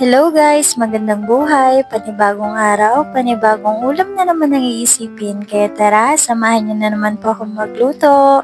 Hello guys! Magandang buhay, panibagong araw, panibagong ulam na naman ang iisipin. Kaya tara, samahan niyo na naman po akong magluto.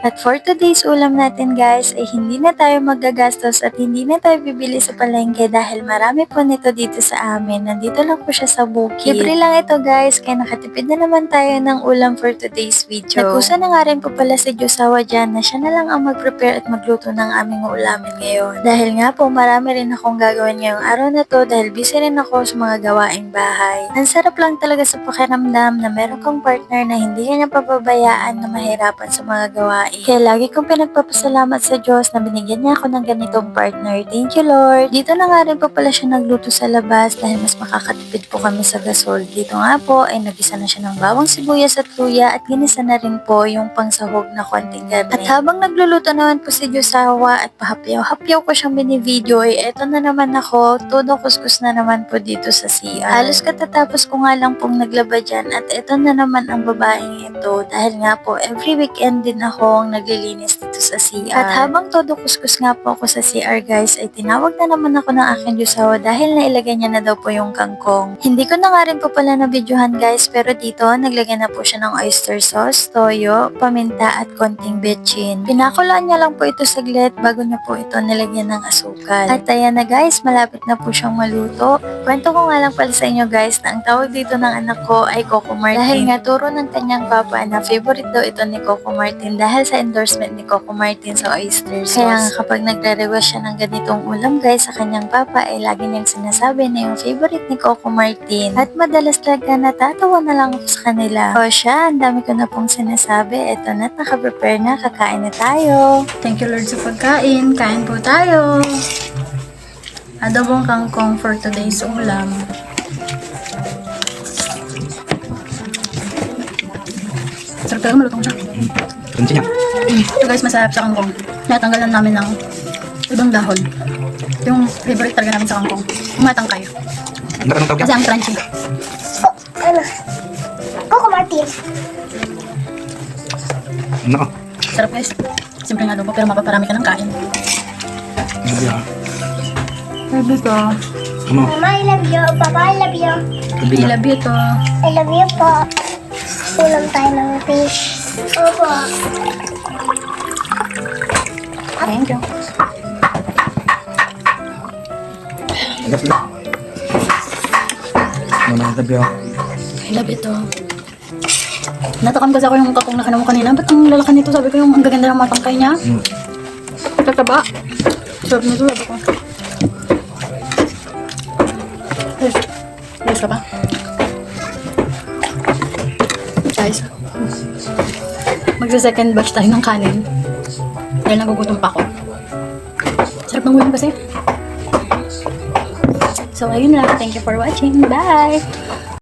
At for today's ulam natin guys, ay hindi na tayo magagastos at hindi na tayo bibili sa palengke dahil marami po nito dito sa amin. Nandito lang po siya sa bukid. Libre lang ito guys, kaya nakatipid na naman tayo ng ulam for today's video. Nagkusa na nga rin po pala si Josawa dyan na siya na lang ang mag-prepare at magluto ng aming ulamin ngayon. Dahil nga po marami rin akong gagawin ngayong araw na to dahil busy rin ako sa mga gawaing bahay. Ang sarap lang talaga sa pakiramdam na meron kang partner na hindi ka niya papabayaan na mahirapan sa mga gawain. Kaya lagi kong pinagpapasalamat sa Diyos na binigyan niya ako ng ganitong partner. Thank you Lord. Dito na nga rin po pala siya nagluto sa labas dahil mas makakatipid po kami sa gasol. Dito nga po ay nagisa na siya ng bawang sibuyas at luya at ginisa na rin po yung pangsahog na konting garne. At habang nagluluto naman po si Josawa at pahapyaw-hapyaw ko siyang binivideo ay eto na naman ako, todo kuskus na naman po dito sa CR. Halos katatapos ko nga lang pong naglaba dyan at eto na naman ang babaeng ito dahil nga po every weekend din ako naglilinis dito sa CR. At habang todo kuskus nga po ako sa CR guys, ay tinawag na naman ako ng aking Josawa dahil nailagay niya na daw po yung kangkong. Hindi ko na nga rin po pala na-videohan guys, pero dito naglagay na po siya ng oyster sauce, toyo, paminta at konting betchin. Pinakuloan niya lang po ito saglit bago niya po ito nilagyan ng asukal. At ayan na guys, malapit na po siyang maluto. Kwento ko nga lang pala sa inyo guys na ang tawag dito ng anak ko ay Coco Martin. Dahil nga turo ng kanyang papa na favorite daw ito ni Coco Martin dahil sa endorsement ni Coco Martin sa oyster sauce. Kaya nga kapag nagre-request siya ng ganitong ulam guys sa kanyang papa ay lagi niyang sinasabi na yung favorite ni Coco Martin. At madalas talaga natatawa na lang ako sa kanila. O siya, ang dami ko na pong sinasabi. Eto na, naka-prepare na, kakain na tayo. Thank you Lord sa pagkain. Kain po tayo. Adobong kangkong for today's ulam. Sarap talaga, malutong siya. Crunchy niya. Ito guys, masarap sa kangkong. Natanggalan namin ng ibang dahon. Yung favorite talaga namin sa kangkong. Umatang kayo. Anong tawag Kasi yan? ang crunchy. Coco Martin. Ano? Sarap guys. Simple nga adobo pero mapaparami ka ng kain. Ano yan? Sabi ko, Ano? Mama, I love you. Papa, I love you. Gabi I na. love you to. I love you po. Ulam tayo ng fish. Opo. Thank you. Gabi na. Ano na gabi ako? I love you to. Natakam kasi ako yung kakong nakana mo kanina. Ba't ang lalaki nito? Sabi ko yung ang gaganda ng matangkay niya. Tataba. Sarap nito. Sabi ko. Ayos ka pa? Guys. Magsa-second batch tayo ng kanin. Dahil nagugutom pa ako. Sarap ng ulam kasi. So ayun lang. Thank you for watching. Bye!